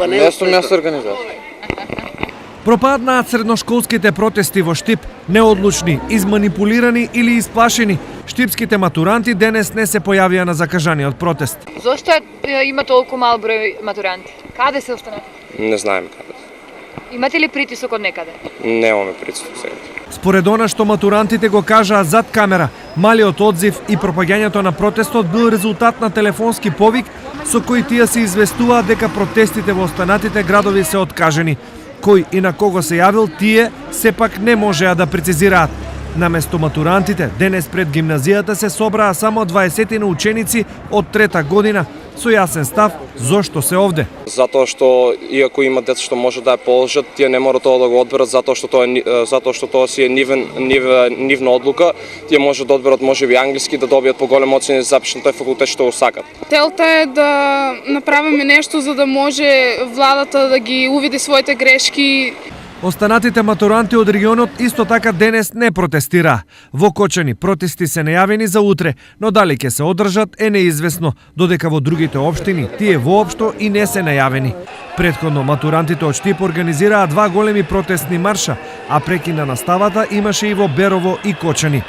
Не сум јас организатор. Пропаднаат средношколските протести во Штип, неодлучни, изманипулирани или исплашени. Штипските матуранти денес не се појавија на закажаниот протест. Зошто има толку мал број матуранти? Каде се останати? Не знаеме каде. Имате ли притисок од некаде? Немаме притисок сега. Според она што матурантите го кажаа зад камера, малиот одзив и пропаѓањето на протестот бил резултат на телефонски повик со кој тие се известуваат дека протестите во останатите градови се откажени. Кој и на кого се јавил, тие сепак не можеа да прецизираат. Наместо матурантите, денес пред гимназијата се собраа само 20 ученици од трета година, со јасен став зошто се овде. Затоа што иако има деца што може да ја положат, тие не мора тоа да го одберат затоа што тоа си е нивна одлука. Тие може да одберат можеби англиски, да добијат поголеми оцени за запишат на тој факултет што го сакат. Целта е да направиме нешто за да може владата да ги увиди своите грешки. Останатите матуранти од регионот исто така денес не протестираа. Во Кочани протести се најавени за утре, но дали ќе се одржат е неизвестно, додека во другите општини тие воопшто и не се најавени. Претходно матурантите од Штип организираа 2 големи протестни марша, а прекина наставата имаше и во Берово и Кочани.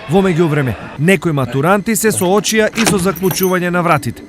Во меѓувреме, некои матуранти се соочија и со заклучување на вратите.